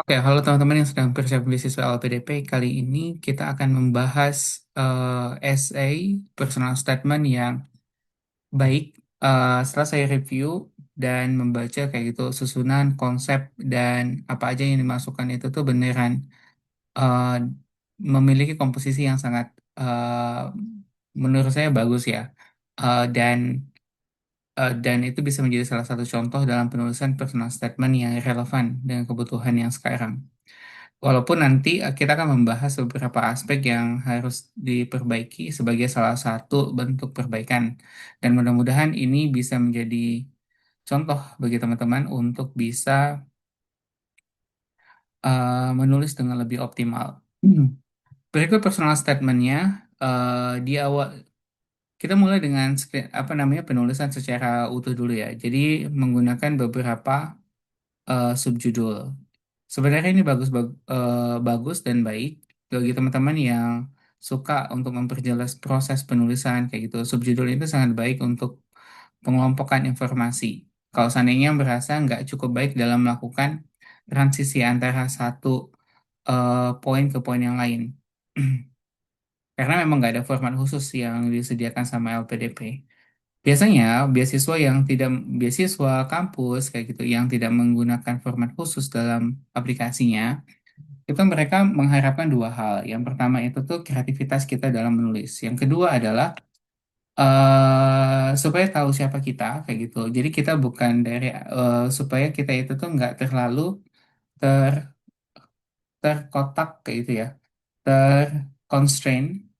Oke, halo teman-teman yang sedang persiapan beasiswa LPDP. Kali ini kita akan membahas essay personal statement yang baik. Setelah saya review dan membaca kayak gitu susunan konsep dan apa aja yang dimasukkan itu tuh beneran eh, memiliki komposisi yang sangat menurut saya bagus ya. Dan itu bisa menjadi salah satu contoh dalam penulisan personal statement yang relevan dengan kebutuhan yang sekarang. Walaupun nanti kita akan membahas beberapa aspek yang harus diperbaiki sebagai salah satu bentuk perbaikan. Dan mudah-mudahan ini bisa menjadi contoh bagi teman-teman untuk bisa menulis dengan lebih optimal. Berikut personal statement-nya. Di awal kita mulai dengan apa namanya penulisan secara utuh dulu ya. Jadi menggunakan beberapa subjudul. Sebenarnya ini bagus dan baik bagi teman-teman yang suka untuk memperjelas proses penulisan kayak gitu. Subjudul itu sangat baik untuk pengelompokan informasi. Kalau seandainya merasa nggak cukup baik dalam melakukan transisi antara satu poin ke poin yang lain. Karena memang nggak ada format khusus yang disediakan sama LPDP. Biasanya beasiswa kampus kayak gitu yang tidak menggunakan format khusus dalam aplikasinya, itu mereka mengharapkan dua hal. Yang pertama itu tuh kreativitas kita dalam menulis. Yang kedua adalah supaya tahu siapa kita kayak gitu. Jadi kita bukan supaya kita itu tuh nggak terlalu ter terkotak kayak gitu ya, terconstrain,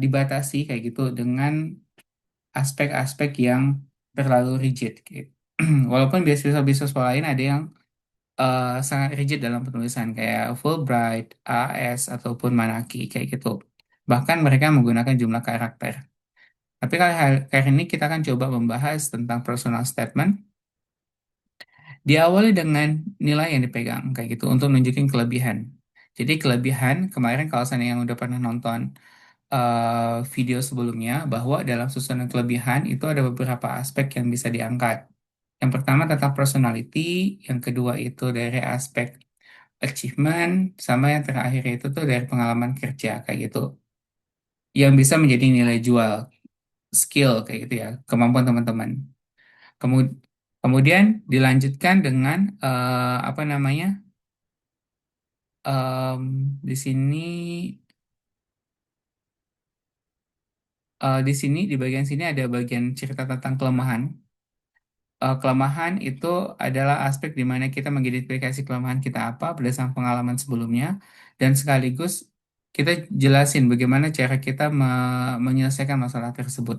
dibatasi kayak gitu dengan aspek-aspek yang terlalu rigid gitu. Walaupun beasiswa-beasiswa lain ada yang sangat rigid dalam penulisan kayak Fulbright, AS ataupun Manaki kayak gitu. Bahkan mereka menggunakan jumlah karakter. Tapi kali ini kita akan coba membahas tentang personal statement. Diawali dengan nilai yang dipegang kayak gitu untuk nunjukin kelebihan. Jadi kelebihan kemarin kalau saya yang udah pernah nonton video sebelumnya bahwa dalam susunan kelebihan itu ada beberapa aspek yang bisa diangkat. Yang pertama tentang personality, yang kedua itu dari aspek achievement, sama yang terakhir itu tuh dari pengalaman kerja kayak gitu. Yang bisa menjadi nilai jual, skill kayak gitu ya, kemampuan teman-teman. Kemu- Kemudian dilanjutkan dengan apa namanya? Di sini di bagian sini ada bagian cerita tentang kelemahan. Kelemahan itu adalah aspek di mana kita mengidentifikasi kelemahan kita apa berdasarkan pengalaman sebelumnya dan sekaligus kita jelasin bagaimana cara kita menyelesaikan masalah tersebut.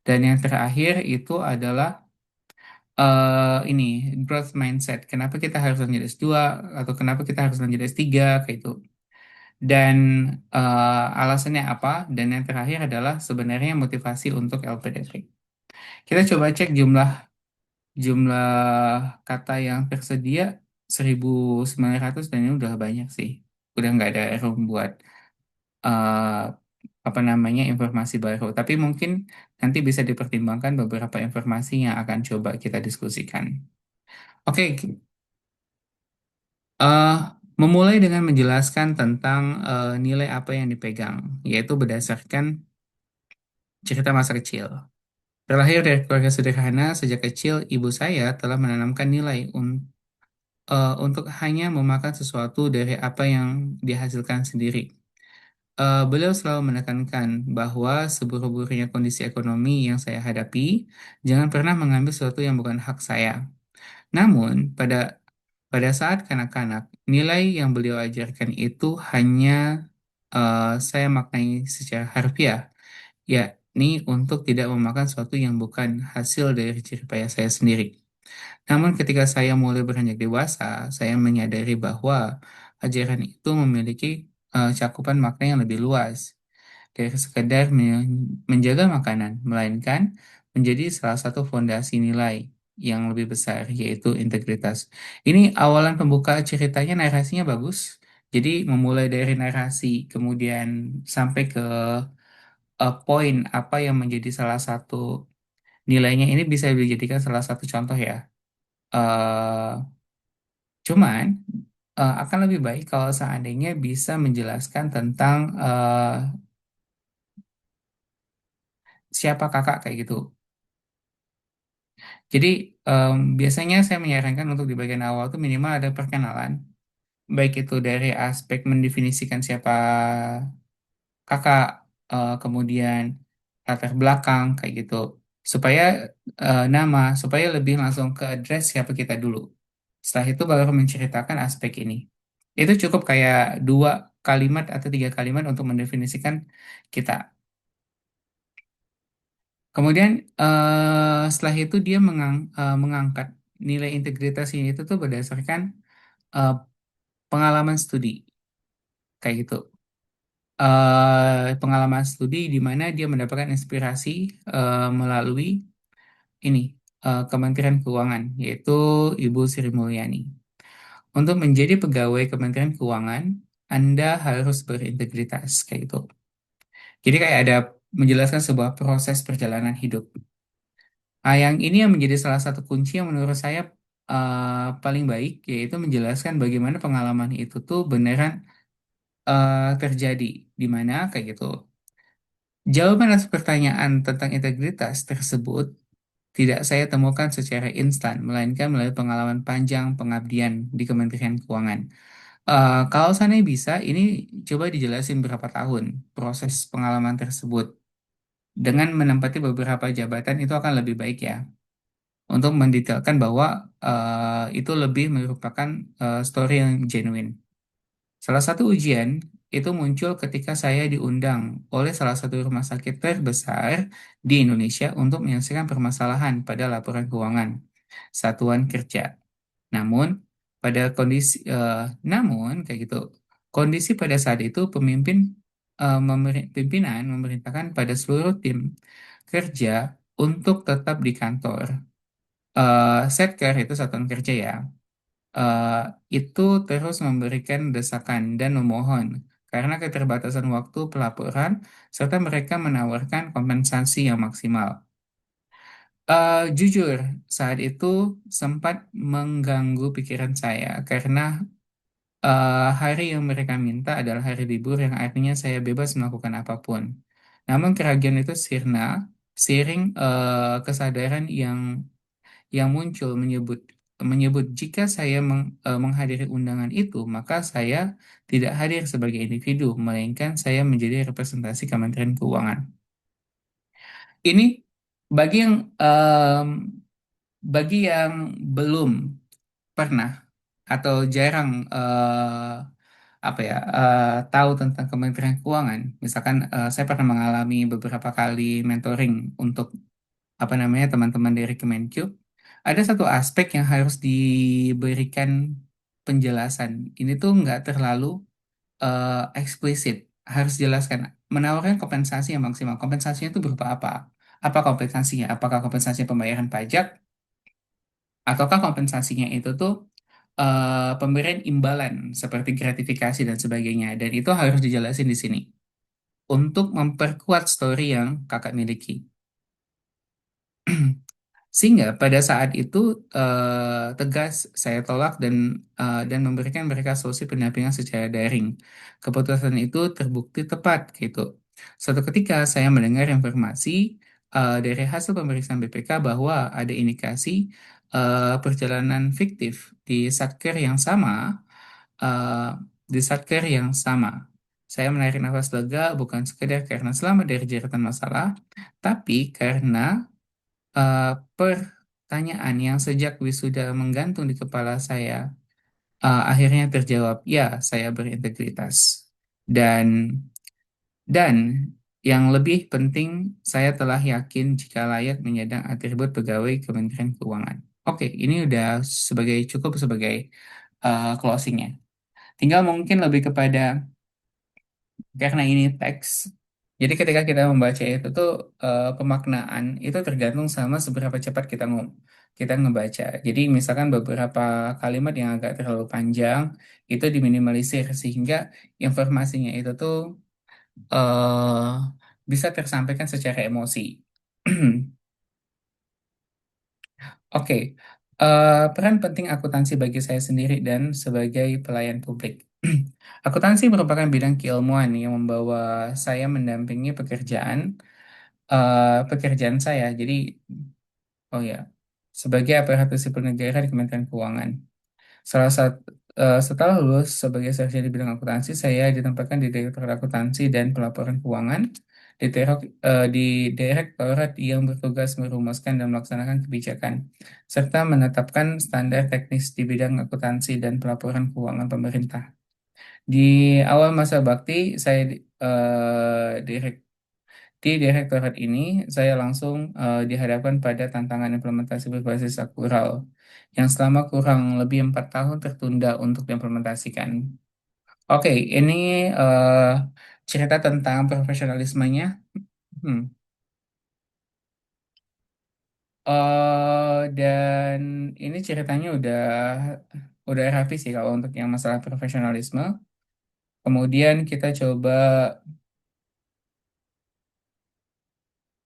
Dan yang terakhir itu adalah ini growth mindset. Kenapa kita harus lanjut S2 atau kenapa kita harus lanjut S3 kayak itu. Dan alasannya apa? Dan yang terakhir adalah sebenarnya motivasi untuk LPDP. Kita coba cek jumlah kata yang tersedia 1.900 dan ini udah banyak sih. Udah nggak ada room buat eh, apa namanya informasi baru. Tapi mungkin nanti bisa dipertimbangkan beberapa informasi yang akan coba kita diskusikan. Oke, eh, memulai dengan menjelaskan tentang nilai apa yang dipegang, yaitu berdasarkan cerita masa kecil. Terlahir dari keluarga sederhana, sejak kecil ibu saya telah menanamkan nilai untuk hanya memakan sesuatu dari apa yang dihasilkan sendiri. Beliau selalu menekankan bahwa seburuk-buruknya kondisi ekonomi yang saya hadapi, jangan pernah mengambil sesuatu yang bukan hak saya. Namun, pada saat kanak-kanak, nilai yang beliau ajarkan itu hanya saya maknai secara harfiah, yakni untuk tidak memakan sesuatu yang bukan hasil dari jerih payah saya sendiri. Namun ketika saya mulai beranjak dewasa, saya menyadari bahwa ajaran itu memiliki cakupan makna yang lebih luas dari sekedar menjaga makanan, melainkan menjadi salah satu fondasi nilai yang lebih besar, yaitu integritas. Ini awalan pembuka ceritanya, narasinya bagus. Jadi memulai dari narasi, kemudian sampai ke poin apa yang menjadi salah satu nilainya ini bisa dijadikan salah satu contoh ya. Eh, Cuman akan lebih baik kalau seandainya bisa menjelaskan tentang siapa kakak kayak gitu. Jadi biasanya saya menyarankan untuk di bagian awal tuh minimal ada perkenalan, baik itu dari aspek mendefinisikan siapa kakak, kemudian latar belakang kayak gitu, supaya supaya lebih langsung ke address siapa kita dulu. Setelah itu baru menceritakan aspek ini. Itu cukup kayak 2 kalimat atau 3 kalimat untuk mendefinisikan kita. Kemudian setelah itu dia mengangkat nilai integritas ini itu tuh berdasarkan eh, pengalaman studi kayak gitu. Pengalaman studi di mana dia mendapatkan inspirasi melalui ini Kementerian Keuangan, yaitu Ibu Sri Mulyani. Untuk menjadi pegawai Kementerian Keuangan, Anda harus berintegritas kayak gitu. Jadi kayak ada menjelaskan sebuah proses perjalanan hidup. Yang ini yang menjadi salah satu kunci yang menurut saya paling baik, yaitu menjelaskan bagaimana pengalaman itu tuh beneran terjadi di mana kayak gitu. Jawaban atas pertanyaan tentang integritas tersebut tidak saya temukan secara instan, melainkan melalui pengalaman panjang pengabdian di Kementerian Keuangan. Kalau seandainya bisa, ini coba dijelasin berapa tahun proses pengalaman tersebut. Dengan menempati beberapa jabatan itu akan lebih baik ya, untuk mendetailkan bahwa itu lebih merupakan story yang genuine. Salah satu ujian itu muncul ketika saya diundang oleh salah satu rumah sakit terbesar di Indonesia untuk menyelesaikan permasalahan pada laporan keuangan satuan kerja. Namun pada namun kayak gitu, kondisi pada saat itu pimpinan memerintahkan pada seluruh tim kerja untuk tetap di kantor. Setker itu satuan kerja ya, eh, itu terus memberikan desakan dan memohon karena keterbatasan waktu pelaporan serta mereka menawarkan kompensasi yang maksimal. Jujur, saat itu sempat mengganggu pikiran saya karena hari yang mereka minta adalah hari libur yang artinya saya bebas melakukan apapun. Namun keraguan itu sirna seiring kesadaran yang muncul menyebut jika saya menghadiri undangan itu, maka saya tidak hadir sebagai individu, melainkan saya menjadi representasi Kementerian Keuangan. Ini bagi yang em, bagi yang belum pernah atau jarang tahu tentang Kementerian Keuangan. Misalkan saya pernah mengalami beberapa kali mentoring untuk teman-teman dari Kemenq, ada satu aspek yang harus diberikan penjelasan. Ini tuh nggak terlalu eksplisit. Harus jelaskan menawarkan kompensasi yang maksimal. Kompensasinya itu berupa apa? Apa kompensasinya? Apakah kompensasi pembayaran pajak ataukah kompensasinya itu tuh pemberian imbalan seperti gratifikasi dan sebagainya. Dan itu harus dijelasin di sini untuk memperkuat story yang kakak miliki. Sehingga pada saat itu tegas saya tolak dan memberikan mereka solusi pendampingan secara daring. Keputusan itu terbukti tepat gitu. Suatu ketika saya mendengar informasi dari hasil pemeriksaan BPK bahwa ada indikasi perjalanan fiktif eh, di satker yang sama. Saya menarik nafas lega bukan sekedar karena selamat dari jeratan masalah, tapi karena eh, pertanyaan yang sejak wisuda menggantung di kepala saya akhirnya terjawab, ya, saya berintegritas. Dan dan yang lebih penting, saya telah yakin jika layak menyandang atribut pegawai Kementerian Keuangan. Oke, ini udah cukup sebagai closingnya. Tinggal mungkin lebih kepada karena ini teks. Jadi ketika kita membaca itu tuh pemaknaan itu tergantung sama seberapa cepat kita ngebaca. Jadi misalkan beberapa kalimat yang agak terlalu panjang itu diminimalisir sehingga informasinya itu tuh eh, bisa tersampaikan secara emosi. Oke, Peran penting akuntansi bagi saya sendiri dan sebagai pelayan publik. Akuntansi merupakan bidang keilmuan yang membawa saya mendampingi pekerjaan saya. Jadi, oh ya, sebagai aparatur sipil negara di Kementerian Keuangan. Setelah lulus sebagai sarjana di bidang akuntansi, saya ditempatkan di Direktorat Akuntansi dan Pelaporan Keuangan di direktorat yang bertugas merumuskan dan melaksanakan kebijakan serta menetapkan standar teknis di bidang akuntansi dan pelaporan keuangan pemerintah. Di awal masa bakti, saya di direktorat ini, saya langsung dihadapkan pada tantangan implementasi berbasis akural yang selama kurang lebih 4 tahun tertunda untuk diimplementasikan. Oke, ini eh, cerita tentang profesionalismenya. Hmm. Dan ini ceritanya udah rapi sih kalau untuk yang masalah profesionalisme. Kemudian kita coba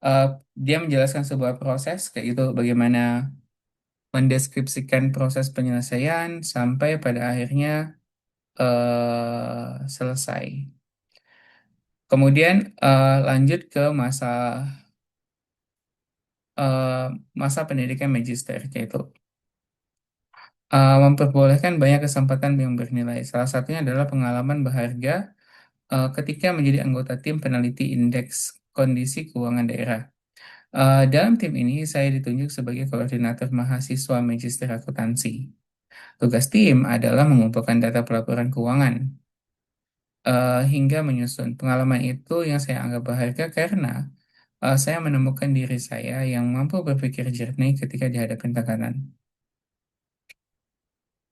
eh, dia menjelaskan sebuah proses kayak gitu, bagaimana mendeskripsikan proses penyelesaian sampai pada akhirnya selesai. Kemudian lanjut ke eh, masa pendidikan magister, yaitu memperbolehkan banyak kesempatan yang bernilai. Salah satunya adalah pengalaman berharga ketika menjadi anggota tim peneliti indeks kondisi keuangan daerah. Dalam tim ini, saya ditunjuk sebagai koordinator mahasiswa magister akuntansi. Tugas tim adalah mengumpulkan data pelaporan keuangan hingga menyusun. Pengalaman itu yang saya anggap berharga karena saya menemukan diri saya yang mampu berpikir jernih ketika dihadapi tekanan.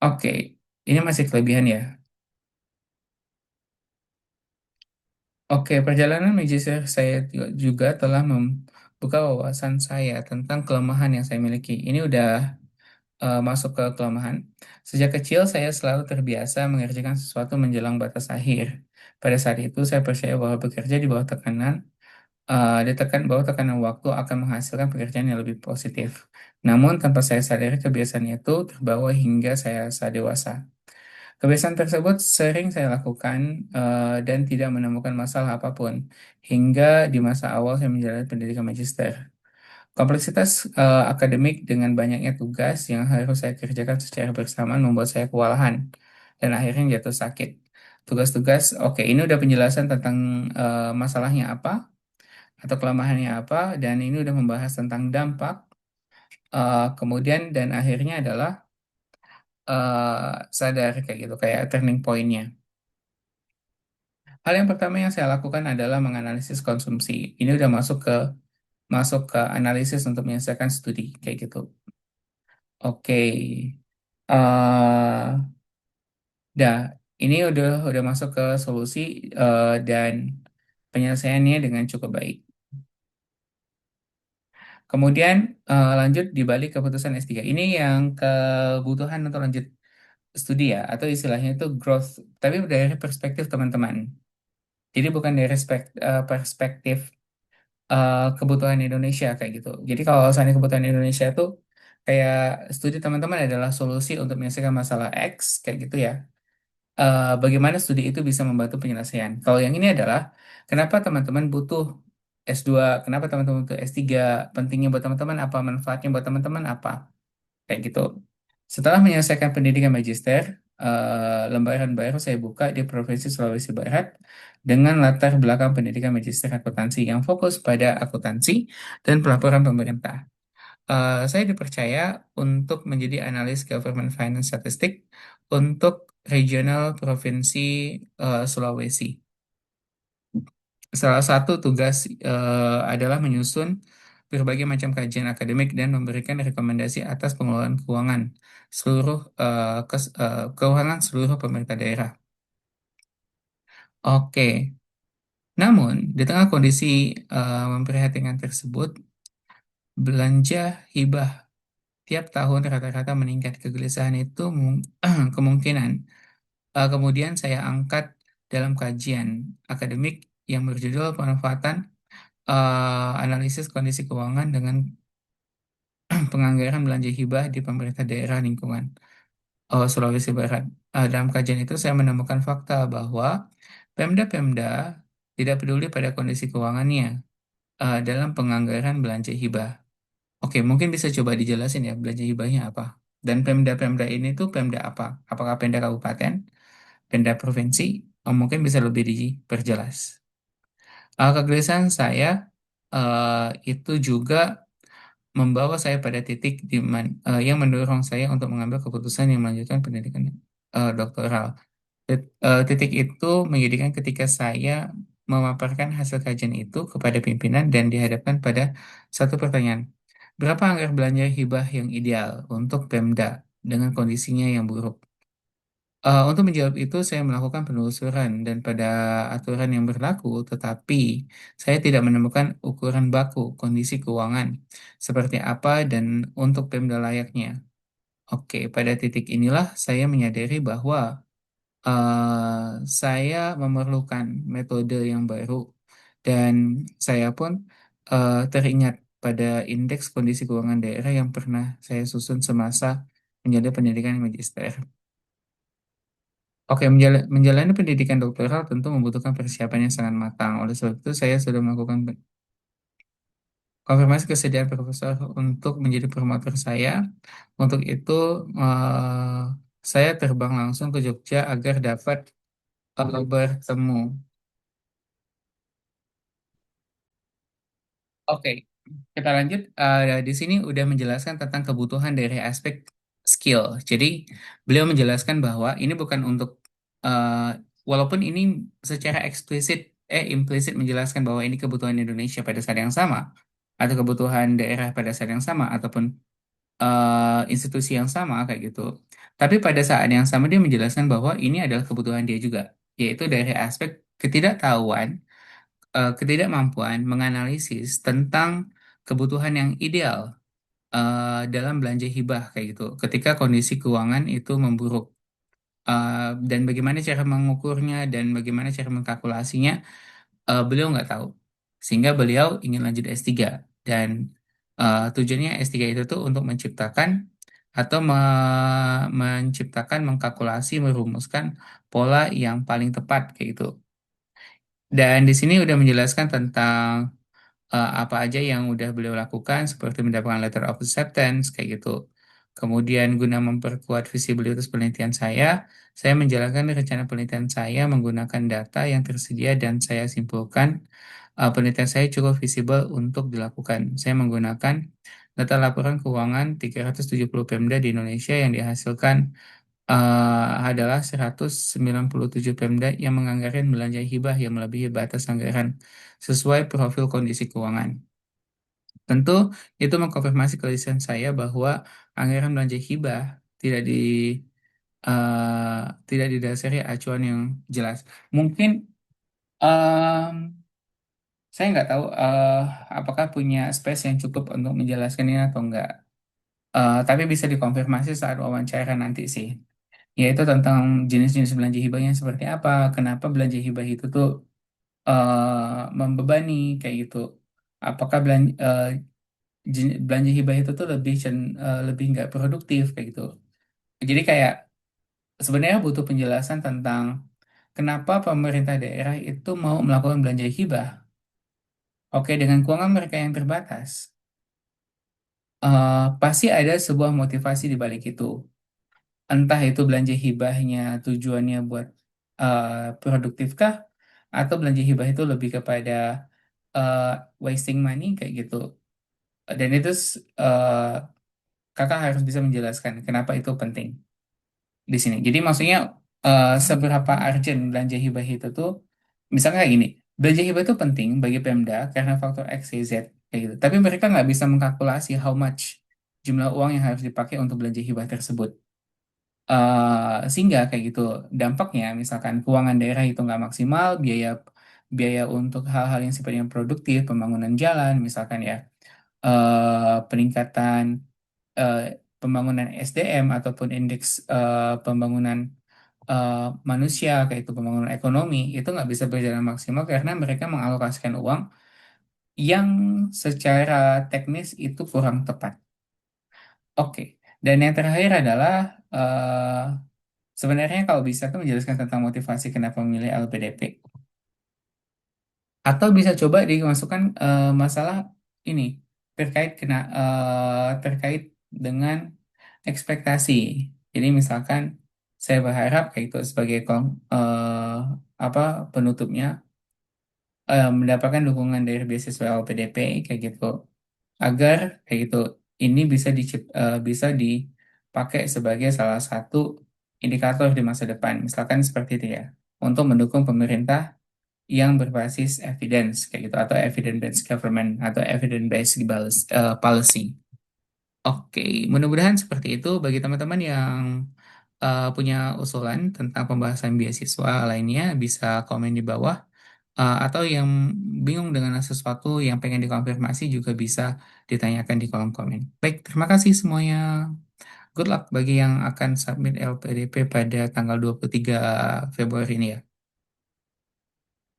Oke, ini masih kelebihan ya. Oke, perjalanan magister saya juga telah membuka wawasan saya tentang kelemahan yang saya miliki. Ini udah masuk ke kelemahan. Sejak kecil saya selalu terbiasa mengerjakan sesuatu menjelang batas akhir. Pada saat itu saya percaya bahwa bekerja di bawah ditekan bahwa tekanan waktu akan menghasilkan pekerjaan yang lebih positif. Namun tanpa saya sadari kebiasaan itu terbawa hingga saya dewasa. Kebiasaan tersebut sering saya lakukan dan tidak menemukan masalah apapun hingga di masa awal saya menjalani pendidikan magister. Kompleksitas akademik dengan banyaknya tugas yang harus saya kerjakan secara bersamaan membuat saya kewalahan dan akhirnya jatuh sakit. Tugas-tugas, oke, ini udah penjelasan tentang masalahnya apa atau kelemahannya apa, dan ini udah membahas tentang dampak, kemudian dan akhirnya adalah sadar kayak gitu, kayak turning point-nya. Hal yang pertama yang saya lakukan adalah menganalisis konsumsi. Ini udah masuk ke analisis untuk menyelesaikan studi kayak gitu. Oke. eh Dah, ini udah masuk ke solusi dan penyelesaiannya dengan cukup baik. Kemudian lanjut di balik keputusan S3. Ini yang kebutuhan untuk lanjut studi ya, atau istilahnya itu growth, tapi dari perspektif teman-teman. Jadi bukan dari perspektif kebutuhan Indonesia kayak gitu. Jadi kalau misalnya kebutuhan Indonesia itu kayak studi teman-teman adalah solusi untuk menyelesaikan masalah X kayak gitu ya. Bagaimana studi itu bisa membantu penyelesaian. Kalau yang ini adalah kenapa teman-teman butuh S2, kenapa teman-teman butuh S3, pentingnya buat teman-teman apa, manfaatnya buat teman-teman apa, kayak gitu. Setelah menyelesaikan pendidikan magister, lembaran baru saya buka di Provinsi Sulawesi Barat dengan latar belakang pendidikan magister akuntansi yang fokus pada akuntansi dan pelaporan pemerintah. Saya dipercaya untuk menjadi analis government finance statistik untuk regional provinsi Sulawesi. Salah satu tugas adalah menyusun berbagai macam kajian akademik dan memberikan rekomendasi atas pengelolaan keuangan seluruh pemerintah daerah. Oke, namun di tengah kondisi memprihatinkan tersebut, belanja hibah tiap tahun rata-rata meningkat. Kegelisahan itu kemungkinan. Kemudian saya angkat dalam kajian akademik yang berjudul pemanfaatan analisis kondisi keuangan dengan penganggaran belanja hibah di pemerintah daerah lingkungan Sulawesi Barat. Dalam kajian itu saya menemukan fakta bahwa Pemda-Pemda tidak peduli pada kondisi keuangannya dalam penganggaran belanja hibah. Oke, mungkin bisa coba dijelasin ya belanja hibahnya apa. Dan Pemda-Pemda ini tuh Pemda apa? Apakah Pemda Kabupaten, Pemda Provinsi? Mungkin bisa lebih diperjelas. Kegelisahan saya itu juga membawa saya pada titik yang mendorong saya untuk mengambil keputusan yang melanjutkan pendidikan doktoral. Titik itu menjadikan ketika saya memaparkan hasil kajian itu kepada pimpinan dan dihadapkan pada satu pertanyaan. Berapa anggaran belanja hibah yang ideal untuk Pemda dengan kondisinya yang buruk? Untuk menjawab itu, saya melakukan penelusuran dan pada aturan yang berlaku, tetapi saya tidak menemukan ukuran baku kondisi keuangan seperti apa dan untuk Pemda layaknya. Oke, pada titik inilah saya menyadari bahwa saya memerlukan metode yang baru dan saya pun teringat pada indeks kondisi keuangan daerah yang pernah saya susun semasa menjalani pendidikan magister. Oke, menjalani pendidikan doktoral tentu membutuhkan persiapan yang sangat matang. Oleh sebab itu, saya sudah melakukan konfirmasi kesediaan profesor untuk menjadi promotor saya. Untuk itu, saya terbang langsung ke Jogja agar dapat bertemu. Oke, kita lanjut. Di sini udah menjelaskan tentang kebutuhan dari aspek skill. Jadi, beliau menjelaskan bahwa ini bukan untuk, walaupun ini secara implisit menjelaskan bahwa ini kebutuhan Indonesia pada saat yang sama, atau kebutuhan daerah pada saat yang sama, ataupun institusi yang sama kayak gitu. Tapi pada saat yang sama dia menjelaskan bahwa ini adalah kebutuhan dia juga, yaitu dari aspek ketidaktahuan ketidakmampuan menganalisis tentang kebutuhan yang ideal dalam belanja hibah kayak gitu ketika kondisi keuangan itu memburuk. Dan bagaimana cara mengukurnya dan bagaimana cara mengkalkulasinya beliau nggak tahu sehingga beliau ingin lanjut S3 dan tujuannya S3 itu tuh untuk menciptakan atau menciptakan mengkalkulasi merumuskan pola yang paling tepat kayak gitu. Dan di sini udah menjelaskan tentang apa aja yang udah beliau lakukan seperti mendapatkan letter of acceptance kayak gitu. Kemudian guna memperkuat visibilitas penelitian saya menjalankan rencana penelitian saya menggunakan data yang tersedia dan saya simpulkan penelitian saya cukup visible untuk dilakukan. Saya menggunakan data laporan keuangan 370 Pemda di Indonesia yang dihasilkan adalah 197 Pemda yang menganggarkan belanja hibah yang melebihi batas anggaran sesuai profil kondisi keuangan. Tentu itu mengkonfirmasi kelisan saya bahwa anggaran belanja hibah tidak di tidak didasari acuan yang jelas. Mungkin em, saya nggak tahu apakah punya space yang cukup untuk menjelaskan ini atau enggak. Tapi bisa dikonfirmasi saat wawancara nanti sih. Yaitu tentang jenis-jenis belanja hibahnya seperti apa, kenapa belanja hibah itu tuh membebani kayak gitu. Apakah belanja hibah itu tuh lebih nggak produktif kayak gitu. Jadi kayak sebenarnya butuh penjelasan tentang kenapa pemerintah daerah itu mau melakukan belanja hibah. Oke, dengan keuangan mereka yang terbatas, pasti ada sebuah motivasi di balik itu. Entah itu belanja hibahnya tujuannya buat eh, produktifkah, atau belanja hibah itu lebih kepada eh, wasting money kayak gitu. Dan itu kakak harus bisa menjelaskan kenapa itu penting di sini. Jadi maksudnya seberapa urgent belanja hibah itu tuh, misalnya kayak gini, belanja hibah itu penting bagi Pemda karena faktor X, Y, Z kayak gitu. Tapi mereka nggak bisa mengkalkulasi how much jumlah uang yang harus dipakai untuk belanja hibah tersebut. Sehingga kayak gitu dampaknya misalkan keuangan daerah itu nggak maksimal, biaya biaya untuk hal-hal yang sifatnya produktif, pembangunan jalan misalkan ya, peningkatan eh, pembangunan SDM ataupun indeks pembangunan eh, manusia kayak itu pembangunan ekonomi itu nggak bisa berjalan maksimal karena mereka mengalokasikan uang yang secara teknis itu kurang tepat. Oke. Dan yang terakhir adalah sebenarnya kalau bisa tuh menjelaskan tentang motivasi kenapa memilih LPDP. Atau bisa coba dimasukkan masalah ini terkait dengan ekspektasi. Jadi misalkan saya berharap kayak itu sebagai apa penutupnya mendapatkan dukungan dari beasiswa LPDP kayak gitu agar kayak gitu ini bisa dipakai sebagai salah satu indikator di masa depan. Misalkan seperti itu ya untuk mendukung pemerintah yang berbasis evidence kayak gitu atau evidence-based government atau evidence-based policy. Oke, mudah-mudahan seperti itu bagi teman-teman yang punya usulan tentang pembahasan beasiswa lainnya bisa komen di bawah. Atau yang bingung dengan sesuatu yang pengen dikonfirmasi juga bisa ditanyakan di kolom komen. Baik, terima kasih semuanya. Good luck bagi yang akan submit LPDP pada tanggal 23 Februari ini ya.